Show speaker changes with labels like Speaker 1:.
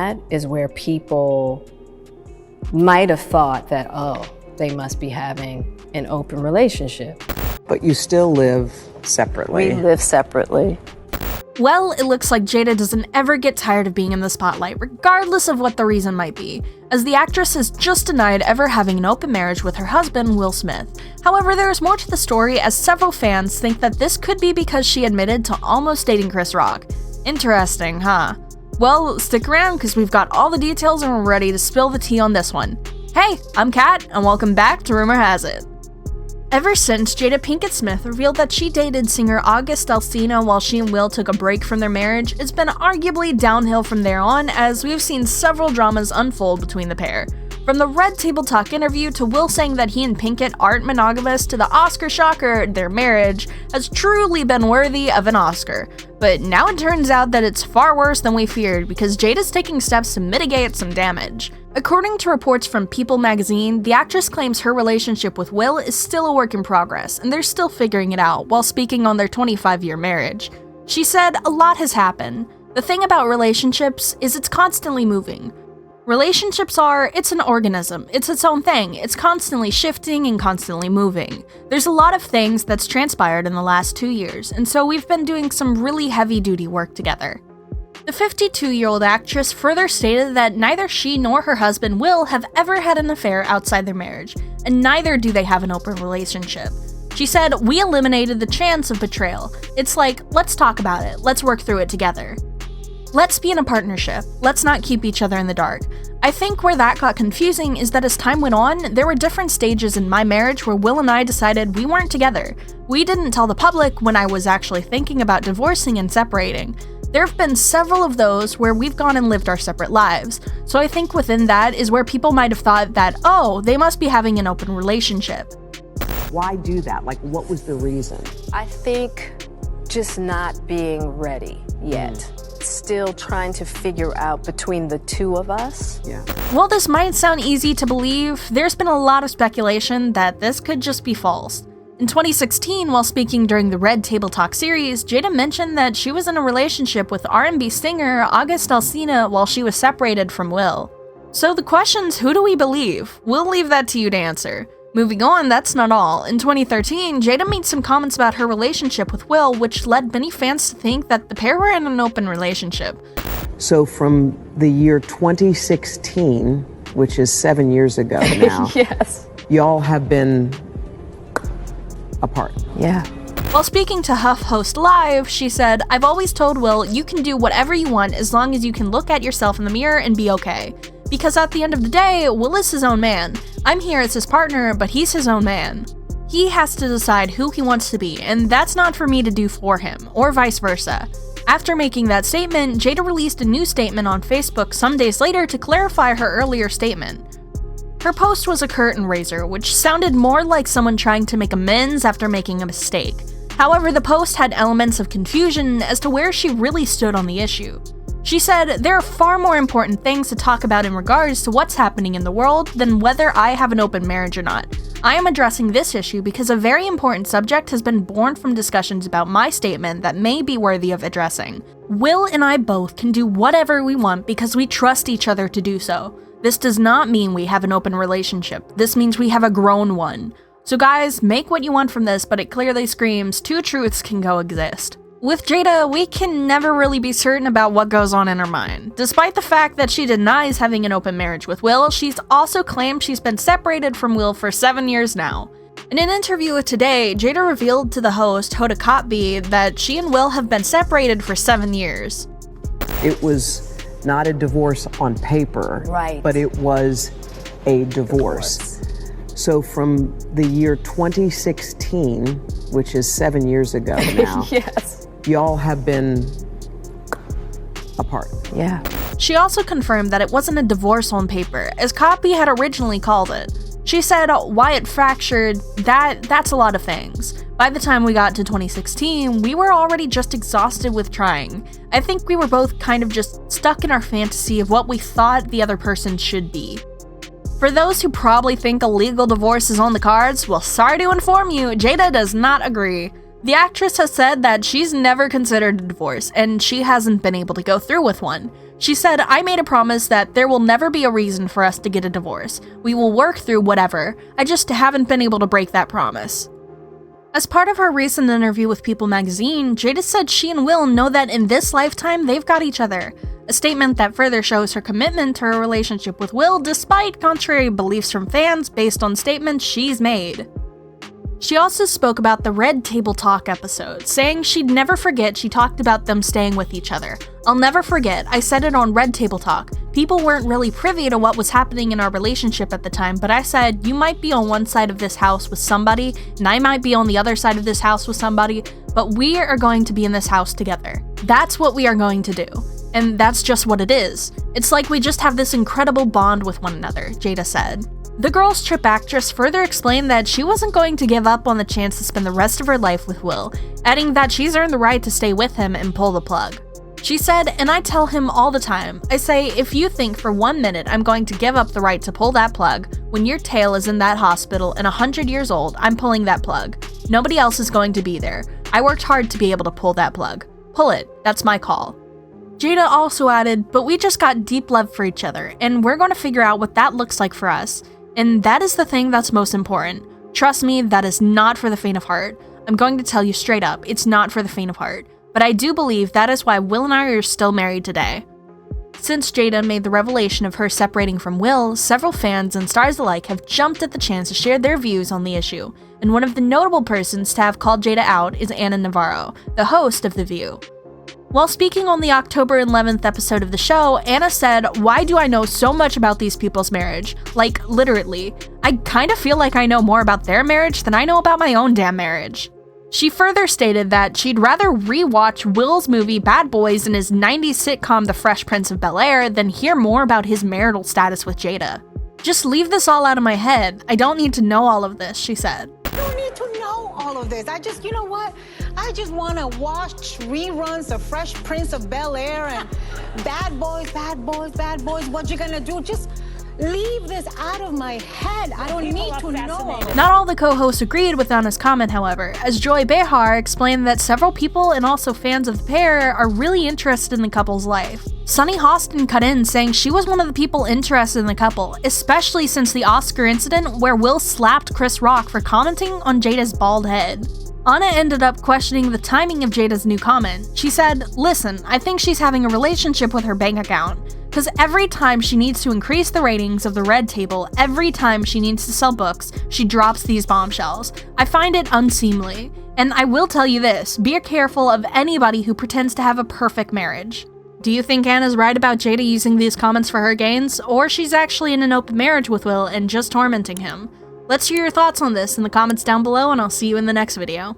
Speaker 1: that is where people might have thought that, oh, they must be having an open relationship.
Speaker 2: But you still live separately.
Speaker 1: We live separately.
Speaker 3: Well, it looks like Jada doesn't ever get tired of being in the spotlight, regardless of what the reason might be, as the actress has just denied ever having an open marriage with her husband, Will Smith. However, there is more to the story, as several fans think that this could be because she admitted to almost dating Chris Rock. Interesting, huh? Well, stick around because we've got all the details and we're ready to spill the tea on this one. Hey, I'm Kat, and welcome back to Rumor Has It. Ever since Jada Pinkett Smith revealed that she dated singer August Alsina while she and Will took a break from their marriage, it's been arguably downhill from there on, as we've seen several dramas unfold between the pair. From the Red Table Talk interview to Will saying that he and Pinkett aren't monogamous to the Oscar shocker, their marriage has truly been worthy of an Oscar. But now it turns out that it's far worse than we feared because Jada's taking steps to mitigate some damage. According to reports from People magazine, the actress claims her relationship with Will is still a work in progress, and they're still figuring it out while speaking on their 25-year marriage. She said, "A lot has happened. The thing about relationships is it's constantly moving. Relationships it's an organism. It's its own thing. It's constantly shifting and constantly moving. There's a lot of things that's transpired in the last 2 years, and so we've been doing some really heavy-duty work together." The 52-year-old actress further stated that neither she nor her husband Will have ever had an affair outside their marriage, and neither do they have an open relationship. She said, "We eliminated the chance of betrayal. It's like, let's talk about it, let's work through it together. Let's be in a partnership, let's not keep each other in the dark." I think where that got confusing is that as time went on, there were different stages in my marriage where Will and I decided we weren't together. We didn't tell the public when I was actually thinking about divorcing and separating. There have been several of those where we've gone and lived our separate lives, so I think within that is where people might have thought that, oh, they must be having an open relationship.
Speaker 2: Why do that? Like, what was the reason?
Speaker 1: I think just not being ready yet. Still trying to figure out between the two of us.
Speaker 2: Yeah.
Speaker 3: While this might sound easy to believe, there's been a lot of speculation that this could just be false. In 2016, while speaking during the Red Table Talk series, Jada mentioned that she was in a relationship with R&B singer August Alsina while she was separated from Will. So the question's, who do we believe? We'll leave that to you to answer. Moving on, that's not all. In 2013, Jada made some comments about her relationship with Will, which led many fans to think that the pair were in an open relationship.
Speaker 2: So from the year 2016, which is 7 years ago now,
Speaker 1: Yes.
Speaker 2: y'all have been apart.
Speaker 1: Yeah.
Speaker 3: While speaking to HuffPost Live, she said, "I've always told Will, you can do whatever you want as long as you can look at yourself in the mirror and be okay. Because at the end of the day, Will is his own man. I'm here as his partner, but he's his own man. He has to decide who he wants to be, and that's not for me to do for him, or vice versa." After making that statement, Jada released a new statement on Facebook some days later to clarify her earlier statement. Her post was a curtain raiser, which sounded more like someone trying to make amends after making a mistake. However, the post had elements of confusion as to where she really stood on the issue. She said, "There are far more important things to talk about in regards to what's happening in the world than whether I have an open marriage or not. I am addressing this issue because a very important subject has been born from discussions about my statement that may be worthy of addressing. Will and I both can do whatever we want because we trust each other to do so. This does not mean we have an open relationship. This means we have a grown one. So guys, make what you want from this, but it clearly screams two truths can coexist." With Jada, we can never really be certain about what goes on in her mind. Despite the fact that she denies having an open marriage with Will, she's also claimed she's been separated from Will for 7 years now. In an interview with Today, Jada revealed to the host, Hoda Kotb, that she and Will have been separated for 7 years.
Speaker 2: It was not a divorce on paper,
Speaker 1: Right.
Speaker 2: but it was a divorce. So from the year 2016, which is 7 years ago now,
Speaker 1: Yes.
Speaker 2: y'all have been apart.
Speaker 1: Yeah.
Speaker 3: She also confirmed that it wasn't a divorce on paper, as Kotb had originally called it. She said why it fractured, that's a lot of things. By the time we got to 2016, we were already just exhausted with trying. I think we were both kind of just stuck in our fantasy of what we thought the other person should be. For those who probably think a legal divorce is on the cards, well, sorry to inform you, Jada does not agree. The actress has said that she's never considered a divorce, and she hasn't been able to go through with one. She said, "I made a promise that there will never be a reason for us to get a divorce. We will work through whatever. I just haven't been able to break that promise." As part of her recent interview with People magazine, Jada said she and Will know that in this lifetime they've got each other, a statement that further shows her commitment to her relationship with Will despite contrary beliefs from fans based on statements she's made. She also spoke about the Red Table Talk episode, saying she'd never forget she talked about them staying with each other. "I'll never forget, I said it on Red Table Talk. People weren't really privy to what was happening in our relationship at the time, but I said, you might be on one side of this house with somebody, and I might be on the other side of this house with somebody, but we are going to be in this house together. That's what we are going to do. And that's just what it is. It's like we just have this incredible bond with one another," Jada said. The Girls Trip actress further explained that she wasn't going to give up on the chance to spend the rest of her life with Will, adding that she's earned the right to stay with him and pull the plug. She said, "And I tell him all the time, I say, if you think for 1 minute I'm going to give up the right to pull that plug, when your tail is in that hospital and 100 years old, I'm pulling that plug. Nobody else is going to be there. I worked hard to be able to pull that plug. Pull it, that's my call." Jada also added, "But we just got deep love for each other, and we're going to figure out what that looks like for us. And that is the thing that's most important. Trust me, that is not for the faint of heart. I'm going to tell you straight up, it's not for the faint of heart. But I do believe that is why Will and I are still married today." Since Jada made the revelation of her separating from Will, several fans and stars alike have jumped at the chance to share their views on the issue, and one of the notable persons to have called Jada out is Anna Navarro, the host of The View. While speaking on the October 11th episode of the show, Anna said, "Why do I know so much about these people's marriage? Like, literally. I kind of feel like I know more about their marriage than I know about my own damn marriage." She further stated that she'd rather rewatch Will's movie Bad Boys and his 90s sitcom The Fresh Prince of Bel-Air than hear more about his marital status with Jada. "Just leave this all out of my head. I don't need to know all of this," she said.
Speaker 4: I don't need to know all of this. You know what? I just want to watch reruns of Fresh Prince of Bel-Air and Bad Boys, Bad Boys, Bad Boys. What you gonna do? Just leave this out of my head. I don't need to know.
Speaker 3: Not all the co-hosts agreed with Anna's comment, however, as Joy Behar explained that several people and also fans of the pair are really interested in the couple's life. Sunny Hostin cut in saying she was one of the people interested in the couple, especially since the Oscar incident where Will slapped Chris Rock for commenting on Jada's bald head. Anna ended up questioning the timing of Jada's new comment. She said, "Listen, I think she's having a relationship with her bank account. Because every time she needs to increase the ratings of the Red Table, every time she needs to sell books, she drops these bombshells. I find it unseemly. And I will tell you this, be careful of anybody who pretends to have a perfect marriage." Do you think Anna's right about Jada using these comments for her gains, or she's actually in an open marriage with Will and just tormenting him? Let's hear your thoughts on this in the comments down below, and I'll see you in the next video.